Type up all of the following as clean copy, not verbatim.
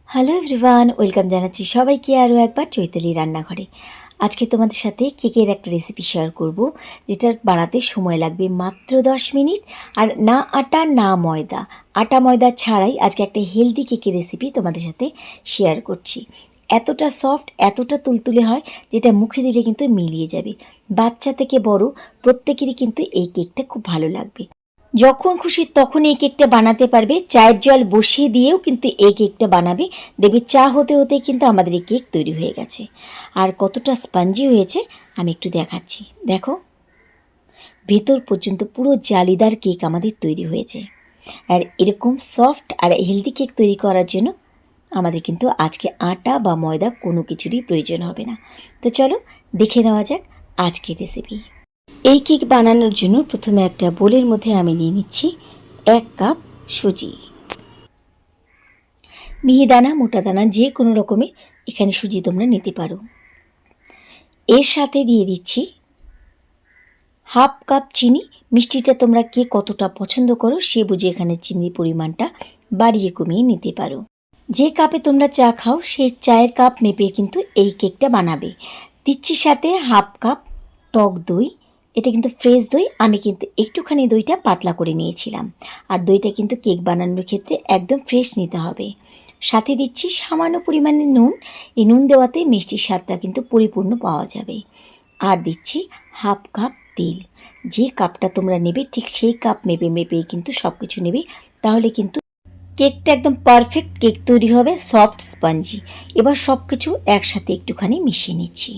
Hello everyone, welcome জানাচ্ছি সবাইকে আরও একবার চৈতালি রান্নাঘরে। আজকে তোমাদের সাথে কেকের একটা রেসিপি শেয়ার করব, যেটা বানাতে সময় লাগবে মাত্র 10 মিনিট। আর না আটা না ময়দা, আটা ময়দা ছাড়াই আজকে একটা হেলদি কেকের রেসিপি তোমাদের সাথে শেয়ার করছি। এতটা সফট, এতটা তুলতুলে হয়, যেটা মুখে দিলে কিন্তু মিলিয়ে যাবে। বাচ্চা থেকে বড় প্রত্যেকেরই কিন্তু এই কেকটা খুব ভালো লাগবে। যখন খুশি তখন এই কেকটা বানাতে পারবে। চায়ের জল বসিয়ে দিয়েও কিন্তু এই কেকটা বানাবে, দেখবে চা হতে হতে কিন্তু আমাদের এই কেক তৈরি হয়ে গেছে। আর কতটা স্পঞ্জি হয়েছে আমি একটু দেখাচ্ছি, দেখো ভেতর পর্যন্ত পুরো জালিদার কেক আমাদের তৈরি হয়েছে। আর এরকম সফট আর হেলদি কেক তৈরি করার জন্য আমাদের কিন্তু আজকে আটা বা ময়দা কোনো কিছুরই প্রয়োজন হবে না। তো চলো দেখে নেওয়া যাক আজকের রেসিপি। এই কেক বানানোর জন্য প্রথমে একটা বোলের মধ্যে আমি নিয়ে নিচ্ছি 1 কাপ সুজি। মিহিদানা মোটা দানা যে কোনো রকমের এখানে সুজি তোমরা নিতে পারো। এর সাথে দিয়ে দিচ্ছি 1/2 কাপ চিনি। মিষ্টিটা তোমরা কে কতটা পছন্দ করো সে বুঝে এখানে চিনির পরিমাণটা বাড়িয়ে কমিয়ে নিতে পারো। যে কাপে তোমরা চা খাও সেই চায়ের কাপ মেপে কিন্তু এই কেকটা বানাবে। দিচ্ছি সাথে 1/2 কাপ টক দই। এটা কিন্তু ফ্রেশ দই, আমি কিন্তু একটুখানি দইটা পাতলা করে নিয়েছিলাম। আর দইটা কিন্তু কেক বানানোর ক্ষেত্রে একদম ফ্রেশ নিতে হবে। সাথে দিচ্ছি সামান্য পরিমাণে নুন। এই নুন দেওয়াতে মিষ্টির স্বাদটা কিন্তু পরিপূর্ণ পাওয়া যাবে। আর দিচ্ছি 1/2 কাপ তেল। যে কাপটা তোমরা নেবে ঠিক সেই কাপ মেপে মেপেই কিন্তু সব কিছু নেবে, তাহলে কিন্তু কেকটা একদম পারফেক্ট কেক তৈরি হবে, সফট স্পঞ্জি। এবার সব কিছু একসাথে একটুখানি মিশিয়ে নিচ্ছি।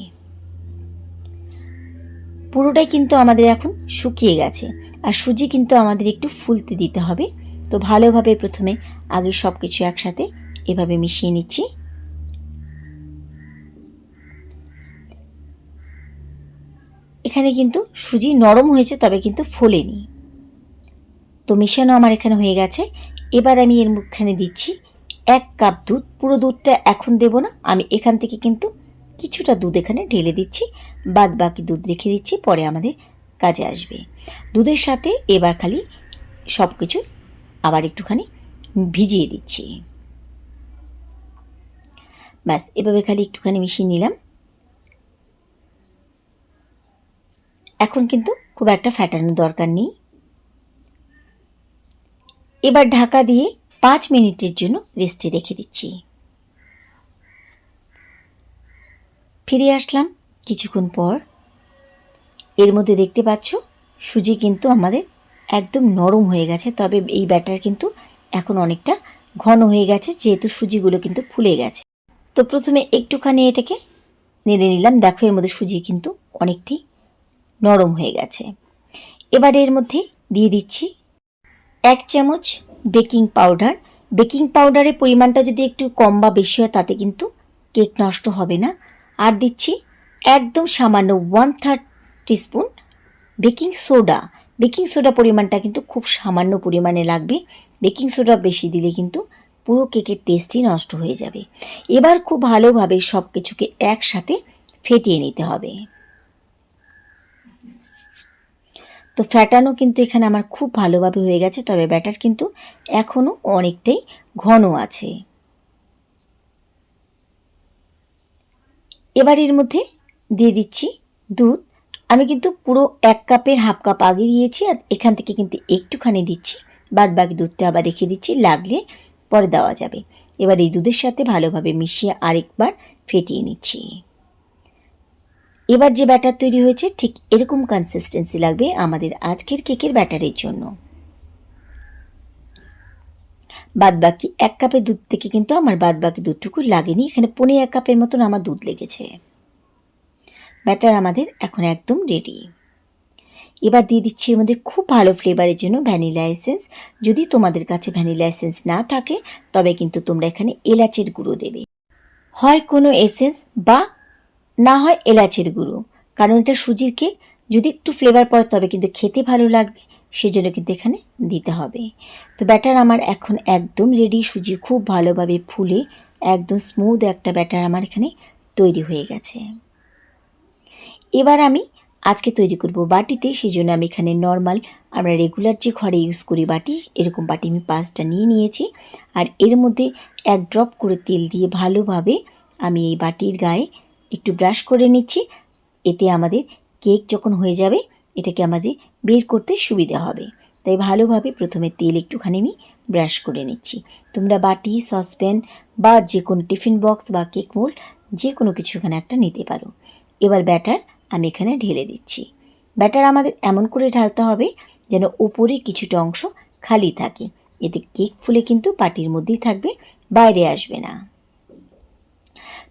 পুরোটাই কিন্তু আমাদের এখন শুকিয়ে গেছে, আর সুজি কিন্তু আমাদের একটু ফুলতে দিতে হবে। তো ভালোভাবে প্রথমে আগে সব কিছু একসাথে এভাবে মিশিয়ে নিচ্ছি। এখানে কিন্তু সুজি নরম হয়েছে, তবে কিন্তু ফোলেনি। তো মেশানো আমার এখানে হয়ে গেছে। এবার আমি এর মুখখানে দিচ্ছি 1 কাপ দুধ। পুরো দুধটা এখন দেব না, আমি এখান থেকে কিন্তু কিছুটা দুধ এখানে ঢেলে দিচ্ছি, বাদ বাকি দুধ রেখে দিচ্ছি, পরে আমাদের কাজে আসবে। দুধের সাথে এবার খালি সব কিছু আবার একটুখানি ভিজিয়ে দিচ্ছি। ব্যাস, এভাবে খালি একটুখানি মিশিয়ে নিলাম। এখন কিন্তু খুব একটা ফ্যাটানোর দরকার নেই। এবার ঢাকা দিয়ে 5 মিনিটের জন্য রেস্টে রেখে দিচ্ছি। ফিরে আসলাম কিছুক্ষণ পর। এর মধ্যে দেখতে পাচ্ছ সুজি কিন্তু আমাদের একদম নরম হয়ে গেছে, তবে এই ব্যাটার কিন্তু এখন অনেকটা ঘন হয়ে গেছে, যেহেতু সুজিগুলো কিন্তু ফুলে গেছে। তো প্রথমে একটুখানি এটাকে নেড়ে নিলাম, দেখো এর মধ্যে সুজি কিন্তু অনেকটাই নরম হয়ে গেছে। এবার এর মধ্যে দিয়ে দিচ্ছি 1 চামচ বেকিং পাউডার। বেকিং পাউডারের পরিমাণটা যদি একটু কম বা বেশি হয় তাতে কিন্তু কেক নষ্ট হবে না। আর দিচ্ছি একদম সামান্য 1/3 teaspoon baking soda. Baking soda পরিমাণটা কিন্তু খুব সামান্য পরিমাণে লাগবে। বেকিং সোডা বেশি দিলে কিন্তু পুরো কেকের টেস্টই নষ্ট হয়ে যাবে। এবার খুব ভালোভাবে সব কিছুকে একসাথে ফেটিয়ে নিতে হবে। তো ফ্যাটানো কিন্তু এখানে আমার খুব ভালোভাবে হয়ে গেছে, তবে ব্যাটার কিন্তু এখনও অনেকটাই ঘন আছে। এবার এর মধ্যে দিয়ে দিচ্ছি দুধ। আমি কিন্তু পুরো 1 কাপের 1/2 কাপ আগে দিয়েছি, আর এখান থেকে কিন্তু একটুখানি দিচ্ছি, বাদ বাকি দুধটা আবার রেখে দিচ্ছি, লাগলে পরে দেওয়া যাবে। এবার এই দুধের সাথে ভালোভাবে মিশিয়ে আরেকবার ফেটিয়ে নিচ্ছি। এবার যে ব্যাটার তৈরি হয়েছে ঠিক এরকম কনসিস্টেন্সি লাগবে আমাদের আজকের কেকের ব্যাটারের জন্য। বাদবাকি 1 কাপের দুধ থেকে কিন্তু আমার বাদবাকি দুধটুকু লাগেনি, এখানে 1.25 কাপের মতন আমার দুধ লেগেছে। ব্যাটার আমাদের এখন একদম রেডি। এবার দিয়ে দিচ্ছি এর মধ্যে খুব ভালো ফ্লেভারের জন্য ভ্যানিলা এসেন্স। যদি তোমাদের কাছে ভ্যানিলা এসেন্স না থাকে তবে কিন্তু তোমরা এখানে এলাচের গুঁড়ো দেবে, হয় কোনো এসেন্স বা না হয় এলাচের গুঁড়ো, কারণ এটা সুজির কেক, যদি একটু ফ্লেভার পড়ে তবে কিন্তু খেতে ভালো লাগবে, সেজন্য কিন্তু এখানে দিতে হবে। তো ব্যাটার আমার এখন একদম রেডি। সুজি খুব ভালোভাবে ফুলে একদম স্মুথ একটা ব্যাটার আমার এখানে তৈরি হয়ে গেছে। এবার আমি আজকে তৈরি করব বাটিতে, সেই জন্য আমি এখানে নর্মাল আমরা রেগুলার যে ঘরে ইউজ করি বাটি, এরকম বাটি আমি 5টা নিয়ে নিয়েছি। আর এর মধ্যে 1 ড্রপ করে তেল দিয়ে ভালোভাবে আমি এই বাটির গায়ে একটু ব্রাশ করে নিচ্ছি। এতে আমাদের কেক যখন হয়ে যাবে এটাকে আমাদের বের করতে সুবিধা হবে। তাই ভালোভাবে প্রথমে তেল একটুখানি আমি ব্রাশ করে নিচ্ছি। তোমরা বাটি, সসপ্যান বা যে কোনো টিফিন বক্স বা কেক মোল্ড যে কোনো কিছু এখানে একটা নিতে পারো। এবার ব্যাটার আমি এখানে ঢেলে দিচ্ছি। ব্যাটার আমাদের এমন করে ঢালতে হবে যেন উপরে কিছুটা অংশ খালি থাকে, এতে কেক ফুলে কিন্তু বাটির মধ্যেই থাকবে, বাইরে আসবে না।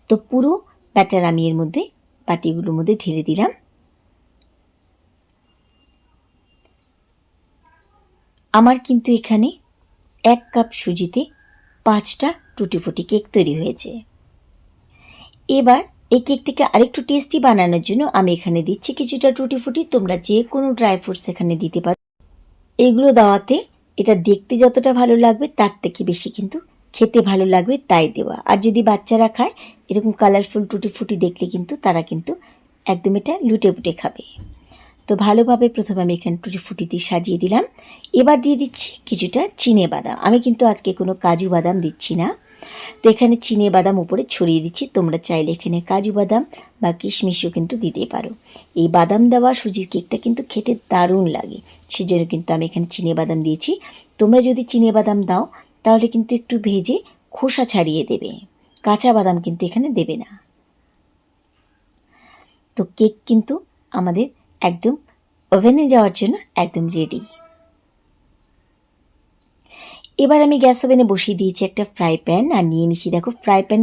তো পুরো ব্যাটার আমি এর মধ্যে বাটিগুলোর মধ্যে ঢেলে দিলাম। আমার কিন্তু এখানে 1 কাপ সুজিতে 5টা টুটি ফুটি কেক তৈরি হয়েছে। এবার এই কেকটিকে আরেকটু টেস্টি বানানোর জন্য আমি এখানে দিচ্ছি কিছুটা টুটি ফুটি। তোমরা যে কোনো ড্রাই ফ্রুটস এখানে দিতে পারো। এইগুলো দেওয়াতে এটা দেখতে যতটা ভালো লাগবে তার থেকে বেশি কিন্তু খেতে ভালো লাগবে, তাই দেওয়া। আর যদি বাচ্চারা খায় এরকম কালারফুল টুটি ফুটি দেখলে কিন্তু তারা কিন্তু একদম এটা লুটে পুটে খাবে। তো ভালোভাবে প্রথমে আমি এখানে টুটি ফুটি দিয়ে সাজিয়ে দিলাম। এবার দিয়ে দিচ্ছি কিছুটা চিনে বাদাম। আমি কিন্তু আজকে কোনো কাজু বাদাম দিচ্ছি না। তো এখানে চিনে বাদাম উপরে ছড়িয়ে দিচ্ছি। তোমরা চাইলে এখানে কাজু বাদাম বা কিশমিশও কিন্তু দিতে পারো। এই বাদাম দেওয়া সুজির কেকটা কিন্তু খেতে দারুণ লাগে, সেজন্য কিন্তু আমি এখানে চিনে বাদাম দিয়েছি। তোমরা যদি চিনে বাদাম দাও তাহলে কিন্তু একটু ভেজে খোসা ছাড়িয়ে দেবে, কাঁচা বাদাম কিন্তু এখানে দেবে না। তো কেক কিন্তু আমাদের একদম ওভেনে যাওয়ার জন্য একদম রেডি। এবার আমি গ্যাস ওভেনে বসিয়ে দিয়েছি একটা ফ্রাই প্যান, আর নিয়ে নিচ্ছি দেখো ফ্রাই প্যান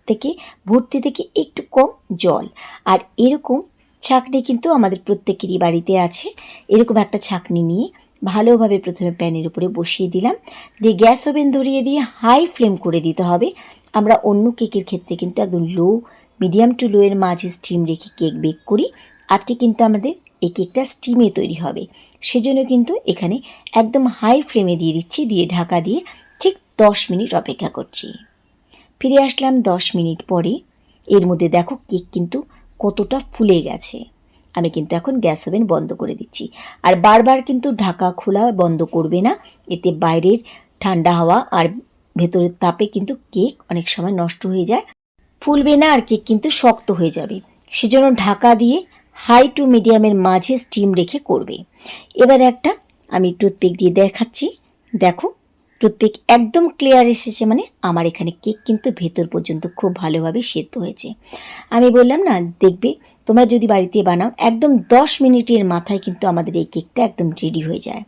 থেকে ভর্তি থেকে একটু কম জল। আর এরকম ছাঁকনি কিন্তু আমাদের প্রত্যেকেরই বাড়িতে আছে। এরকম একটা ছাঁকনি নিয়ে ভালোভাবে প্রথমে প্যানের উপরে বসিয়ে দিলাম, দিয়ে গ্যাস ওভেন ধরিয়ে দিয়ে হাই ফ্লেম করে দিতে হবে। আমরা অন্য কেকের ক্ষেত্রে কিন্তু একদম লো, মিডিয়াম টু লো এর মাঝে স্টিম রেখে কেক বেক করি। আজকে কিন্তু আমাদের এই কেকটা স্টিমে তৈরি হবে, সেজন্য কিন্তু এখানে একদম হাই ফ্লেমে দিয়ে দিচ্ছি, দিয়ে ঢাকা দিয়ে ঠিক 10 মিনিট অপেক্ষা করছি। ফিরে আসলাম 10 মিনিট পরে। এর মধ্যে দেখো কেক কিন্তু কতটা ফুলে গেছে। আমি কিন্তু এখন গ্যাস ওভেন বন্ধ করে দিচ্ছি। আর বারবার কিন্তু ঢাকা খোলা বন্ধ করবে না, এতে বাইরের ঠান্ডা হাওয়া আর ভেতরের তাপে কিন্তু কেক অনেক সময় নষ্ট হয়ে যায়, ফুলবে না, আর কেক কিন্তু শক্ত হয়ে যাবে। সেজন্য ঢাকা দিয়ে হাই টু মিডিয়ামের মাঝে স্টিম রেখে করবে। এবার একটা আমি টুথপিক দিয়ে দেখাচ্ছি। দেখো টুথপিক একদম ক্লিয়ার এসেছে, মানে আমার এখানে কেক কিন্তু ভেতর পর্যন্ত খুব ভালোভাবে সেদ্ধ হয়েছে। আমি বললাম না, দেখবে তোমরা যদি বাড়িতে বানাও একদম 10 মিনিটের মাথায় কিন্তু আমাদের এই কেকটা একদম রেডি হয়ে যায়।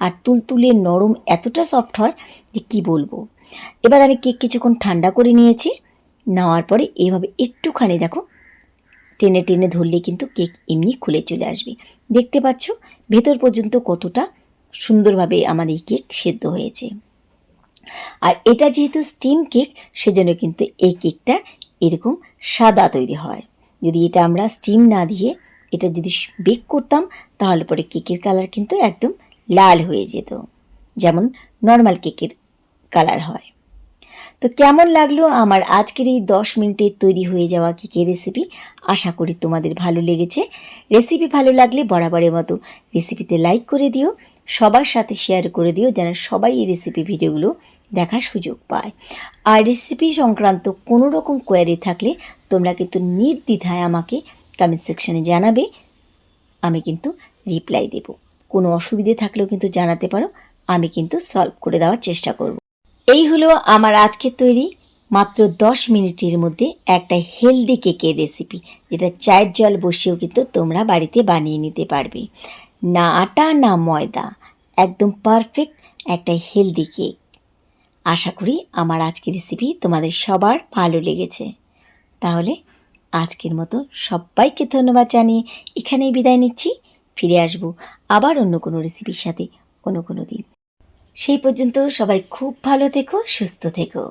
আর তুলতুলে নরম এতটা সফট হয় যে কী বলবো। এবার আমি কেক কিছুক্ষণ ঠান্ডা করে নিয়েছি। নেওয়ার পরে এইভাবে একটুখানি দেখো টেনে টেনে ধরলে কিন্তু কেক এমনি খুলে চলে আসবে। দেখতে পাচ্ছ ভেতর পর্যন্ত কতটা সুন্দরভাবে আমার এই কেক সেদ্ধ হয়েছে। আর এটা যেহেতু স্টিম কেক, সেজন্য কিন্তু এই কেকটা এরকম সাদা তৈরি হয়। যদি এটা আমরা স্টিম না দিয়ে এটা যদি বেক করতাম তাহলে পরে কেকের কালার কিন্তু একদম লাল হয়ে যেত, যেমন নর্মাল কেকের কালার হয়। তো কেমন লাগলো আমার আজকের এই 10 মিনিটে তৈরি হয়ে যাওয়া কেকের রেসিপি? আশা করি তোমাদের ভালো লেগেছে। রেসিপি ভালো লাগলে বরাবরের মতো রেসিপিতে লাইক করে দিও, সবার সাথে শেয়ার করে দিও যেন সবাই এই রেসিপি ভিডিওগুলো দেখার সুযোগ পায়। আর রেসিপি সংক্রান্ত কোনো রকম কোয়ারি থাকলে তোমরা কিন্তু নির্দ্বিধায় আমাকে কমেন্ট সেকশানে জানাবে, আমি কিন্তু রিপ্লাই দেব। কোনো অসুবিধে থাকলেও কিন্তু জানাতে পারো, আমি কিন্তু সলভ করে দেওয়ার চেষ্টা করব। এই হলো আমার আজকে তৈরি মাত্র 10 মিনিটের মধ্যে একটা হেলদি কেকের রেসিপি, যেটা চায়ের জল বসিয়েও কিন্তু তোমরা বাড়িতে বানিয়ে নিতে পারবে। না আটা না ময়দা, একদম পারফেক্ট একটা হেলদি কেক। আশা করি আমার আজকের রেসিপি তোমাদের সবার ভালো লেগেছে। তাহলে আজকের মতো সবাইকে ধন্যবাদ জানিয়ে এখানেই বিদায় নিচ্ছি। ফিরে আসব আবার অন্য কোনো রেসিপির সাথে কোনো দিন। সেই পর্যন্ত সবাই খুব ভালো থেকো, সুস্থ থেকো।